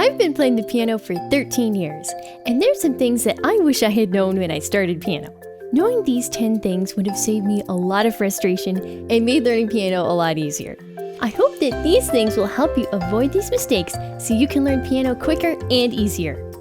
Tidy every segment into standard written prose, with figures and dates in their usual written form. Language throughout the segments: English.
I've been playing the piano for 13 years, and there's some things that I wish I had known when I started piano. Knowing these 10 things would have saved me a lot of frustration and made learning piano a lot easier. I hope that these things will help you avoid these mistakes so you can learn piano quicker and easier.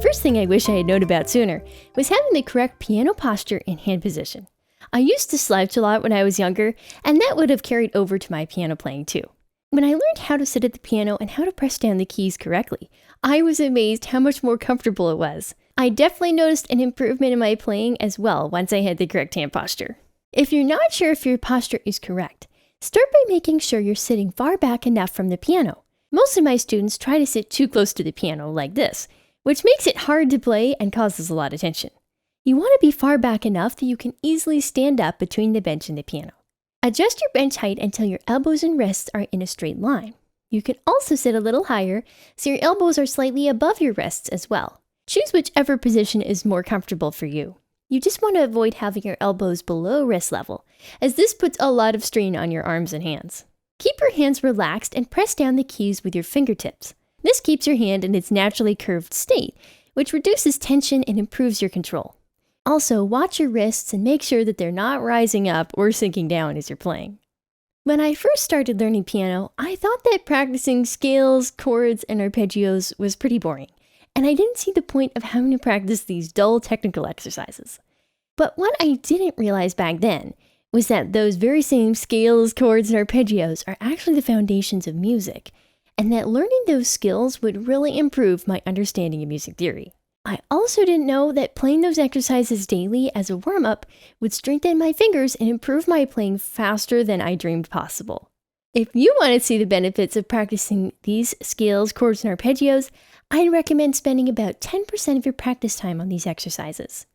First thing I wish I had known about sooner was having the correct piano posture and hand position. I used to slouch a lot when I was younger, and that would have carried over to my piano playing too. When I learned how to sit at the piano and how to press down the keys correctly, I was amazed how much more comfortable it was. I definitely noticed an improvement in my playing as well once I had the correct hand posture. If you're not sure if your posture is correct, start by making sure you're sitting far back enough from the piano. Most of my students try to sit too close to the piano like this, which makes it hard to play and causes a lot of tension. You want to be far back enough that you can easily stand up between the bench and the piano. Adjust your bench height until your elbows and wrists are in a straight line. You can also sit a little higher so your elbows are slightly above your wrists as well. Choose whichever position is more comfortable for you. You just want to avoid having your elbows below wrist level, as this puts a lot of strain on your arms and hands. Keep your hands relaxed and press down the keys with your fingertips. This keeps your hand in its naturally curved state, which reduces tension and improves your control. Also, watch your wrists and make sure that they're not rising up or sinking down as you're playing. When I first started learning piano, I thought that practicing scales, chords, and arpeggios was pretty boring, and I didn't see the point of having to practice these dull technical exercises. But what I didn't realize back then was that those very same scales, chords, and arpeggios are actually the foundations of music, and that learning those skills would really improve my understanding of music theory. I also didn't know that playing those exercises daily as a warm-up would strengthen my fingers and improve my playing faster than I dreamed possible. If you want to see the benefits of practicing these scales, chords, and arpeggios, I'd recommend spending about 10% of your practice time on these exercises.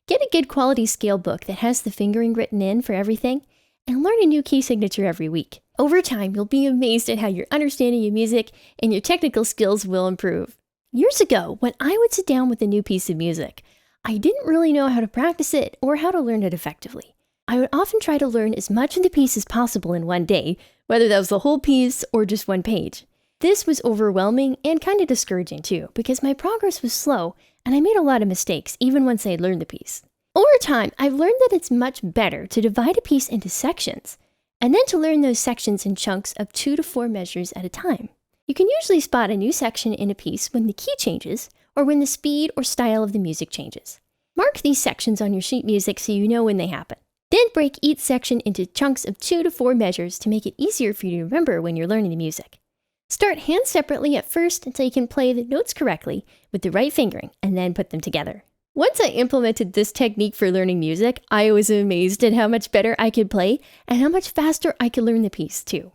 Get a good quality scale book that has the fingering written in for everything, and learn a new key signature every week. Over time, you'll be amazed at how your understanding of music and your technical skills will improve. Years ago, when I would sit down with a new piece of music, I didn't really know how to practice it or how to learn it effectively. I would often try to learn as much of the piece as possible in one day, whether that was the whole piece or just one page. This was overwhelming and kind of discouraging too, because my progress was slow and I made a lot of mistakes even once I had learned the piece. Over time, I've learned that it's much better to divide a piece into sections, and then to learn those sections in chunks of 2 to 4 measures at a time. You can usually spot a new section in a piece when the key changes or when the speed or style of the music changes. Mark these sections on your sheet music so you know when they happen. Then break each section into chunks of 2 to 4 measures to make it easier for you to remember when you're learning the music. Start hands separately at first until you can play the notes correctly with the right fingering, and then put them together. Once I implemented this technique for learning music, I was amazed at how much better I could play and how much faster I could learn the piece too.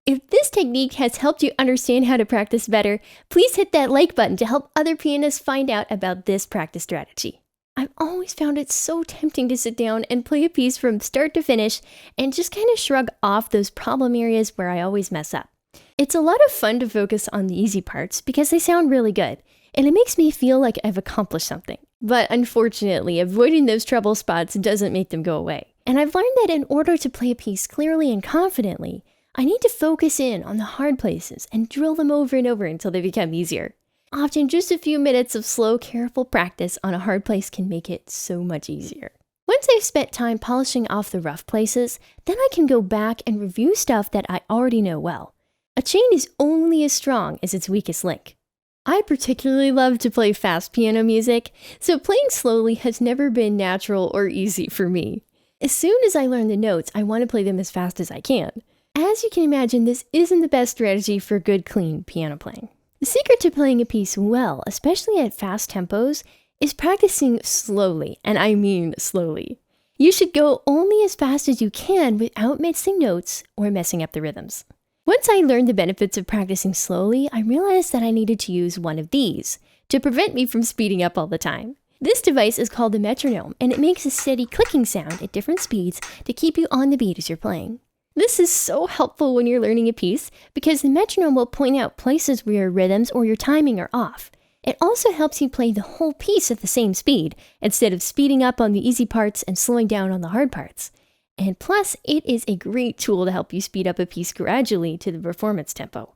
If this technique has helped you understand how to practice better, please hit that like button to help other pianists find out about this practice strategy. I've always found it so tempting to sit down and play a piece from start to finish and just kind of shrug off those problem areas where I always mess up. It's a lot of fun to focus on the easy parts because they sound really good, and it makes me feel like I've accomplished something. But unfortunately, avoiding those trouble spots doesn't make them go away. And I've learned that in order to play a piece clearly and confidently, I need to focus in on the hard places and drill them over and over until they become easier. Often just a few minutes of slow, careful practice on a hard place can make it so much easier. Once I've spent time polishing off the rough places, then I can go back and review stuff that I already know well. A chain is only as strong as its weakest link. I particularly love to play fast piano music, so playing slowly has never been natural or easy for me. As soon as I learn the notes, I want to play them as fast as I can. As you can imagine, this isn't the best strategy for good, clean piano playing. The secret to playing a piece well, especially at fast tempos, is practicing slowly, and I mean slowly. You should go only as fast as you can without missing notes or messing up the rhythms. Once I learned the benefits of practicing slowly, I realized that I needed to use one of these to prevent me from speeding up all the time. This device is called a metronome, and it makes a steady clicking sound at different speeds to keep you on the beat as you're playing. This is so helpful when you're learning a piece because the metronome will point out places where your rhythms or your timing are off. It also helps you play the whole piece at the same speed instead of speeding up on the easy parts and slowing down on the hard parts. And plus, it is a great tool to help you speed up a piece gradually to the performance tempo.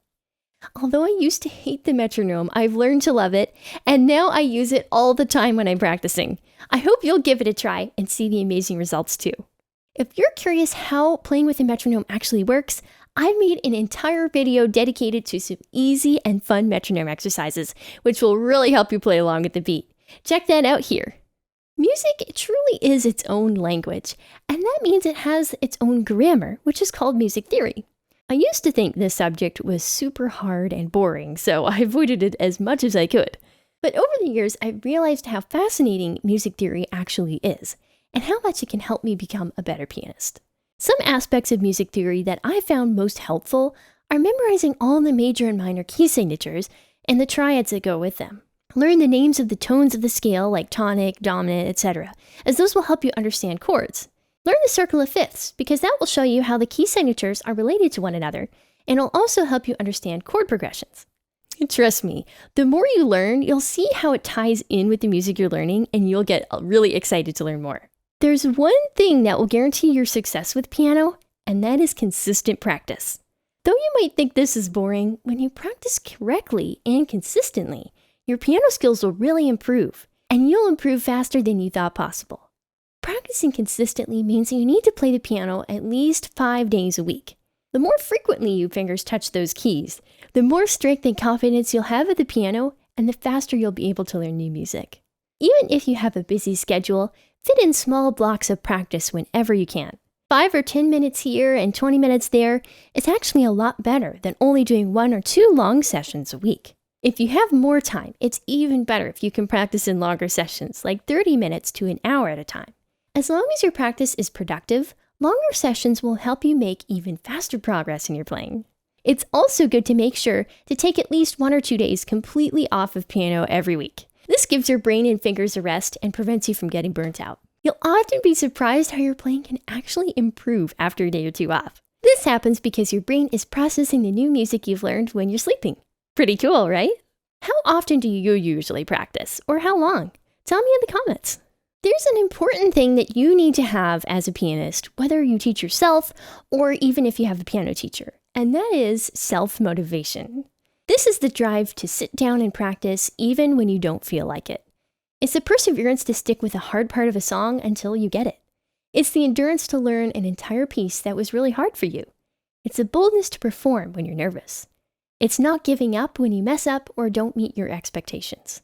Although I used to hate the metronome, I've learned to love it, and now I use it all the time when I'm practicing. I hope you'll give it a try and see the amazing results too. If you're curious how playing with a metronome actually works, I've made an entire video dedicated to some easy and fun metronome exercises, which will really help you play along with the beat. Check that out here. Music truly is its own language, and that means it has its own grammar, which is called music theory. I used to think this subject was super hard and boring, so I avoided it as much as I could. But over the years, I realized how fascinating music theory actually is, and how much it can help me become a better pianist. Some aspects of music theory that I found most helpful are memorizing all the major and minor key signatures and the triads that go with them. Learn the names of the tones of the scale like tonic, dominant, etc., as those will help you understand chords. Learn the circle of fifths, because that will show you how the key signatures are related to one another, and it'll also help you understand chord progressions. Trust me, the more you learn, you'll see how it ties in with the music you're learning, and you'll get really excited to learn more. There's one thing that will guarantee your success with piano, and that is consistent practice. Though you might think this is boring, when you practice correctly and consistently, your piano skills will really improve, and you'll improve faster than you thought possible. Practicing consistently means you need to play the piano at least 5 days a week. The more frequently your fingers touch those keys, the more strength and confidence you'll have at the piano, and the faster you'll be able to learn new music. Even if you have a busy schedule, fit in small blocks of practice whenever you can. 5 or 10 minutes here and 20 minutes there is actually a lot better than only doing 1 or 2 long sessions a week. If you have more time, it's even better if you can practice in longer sessions, like 30 minutes to an hour at a time. As long as your practice is productive, longer sessions will help you make even faster progress in your playing. It's also good to make sure to take at least 1 or 2 days completely off of piano every week. This gives your brain and fingers a rest and prevents you from getting burnt out. You'll often be surprised how your playing can actually improve after a day or 2 off. This happens because your brain is processing the new music you've learned when you're sleeping. Pretty cool, right? How often do you usually practice, or how long? Tell me in the comments. There's an important thing that you need to have as a pianist, whether you teach yourself or even if you have a piano teacher, and that is self-motivation. This is the drive to sit down and practice even when you don't feel like it. It's the perseverance to stick with a hard part of a song until you get it. It's the endurance to learn an entire piece that was really hard for you. It's the boldness to perform when you're nervous. It's not giving up when you mess up or don't meet your expectations.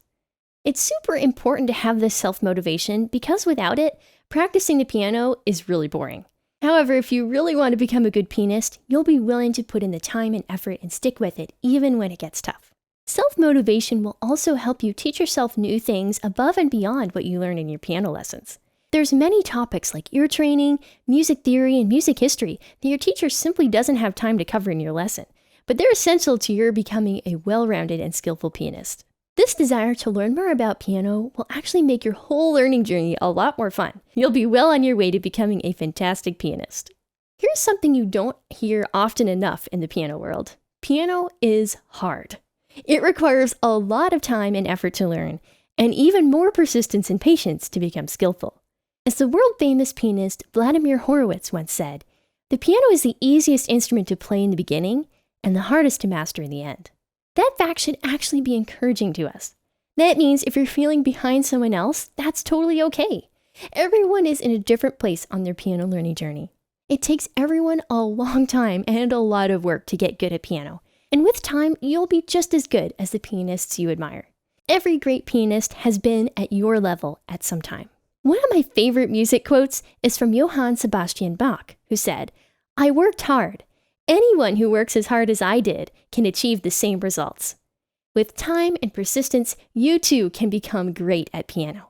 It's super important to have this self-motivation because without it, practicing the piano is really boring. However, if you really want to become a good pianist, you'll be willing to put in the time and effort and stick with it even when it gets tough. Self-motivation will also help you teach yourself new things above and beyond what you learn in your piano lessons. There's many topics like ear training, music theory, and music history that your teacher simply doesn't have time to cover in your lesson, but they're essential to your becoming a well-rounded and skillful pianist. This desire to learn more about piano will actually make your whole learning journey a lot more fun. You'll be well on your way to becoming a fantastic pianist. Here's something you don't hear often enough in the piano world. Piano is hard. It requires a lot of time and effort to learn, and even more persistence and patience to become skillful. As the world-famous pianist Vladimir Horowitz once said, "The piano is the easiest instrument to play in the beginning and the hardest to master in the end." That fact should actually be encouraging to us. That means if you're feeling behind someone else, that's totally okay. Everyone is in a different place on their piano learning journey. It takes everyone a long time and a lot of work to get good at piano. And with time, you'll be just as good as the pianists you admire. Every great pianist has been at your level at some time. One of my favorite music quotes is from Johann Sebastian Bach, who said, "I worked hard. Anyone who works as hard as I did can achieve the same results." With time and persistence, you too can become great at piano.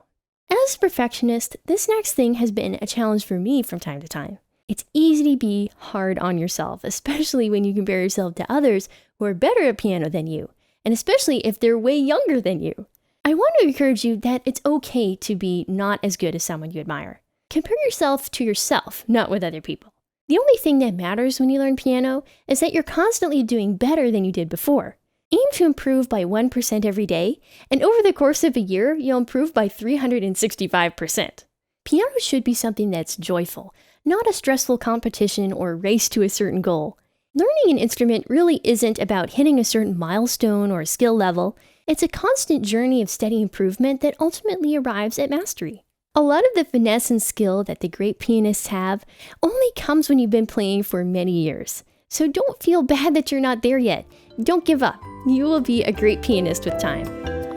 As a perfectionist, this next thing has been a challenge for me from time to time. It's easy to be hard on yourself, especially when you compare yourself to others who are better at piano than you, and especially if they're way younger than you. I want to encourage you that it's okay to be not as good as someone you admire. Compare yourself to yourself, not with other people. The only thing that matters when you learn piano is that you're constantly doing better than you did before. Aim to improve by 1% every day, and over the course of a year, you'll improve by 365%. Piano should be something that's joyful, not a stressful competition or race to a certain goal. Learning an instrument really isn't about hitting a certain milestone or skill level. It's a constant journey of steady improvement that ultimately arrives at mastery. A lot of the finesse and skill that the great pianists have only comes when you've been playing for many years. So don't feel bad that you're not there yet. Don't give up. You will be a great pianist with time.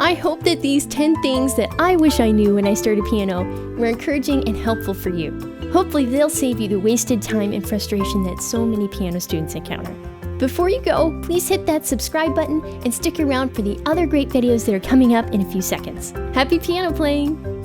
I hope that these 10 things that I wish I knew when I started piano were encouraging and helpful for you. Hopefully they'll save you the wasted time and frustration that so many piano students encounter. Before you go, please hit that subscribe button and stick around for the other great videos that are coming up in a few seconds. Happy piano playing!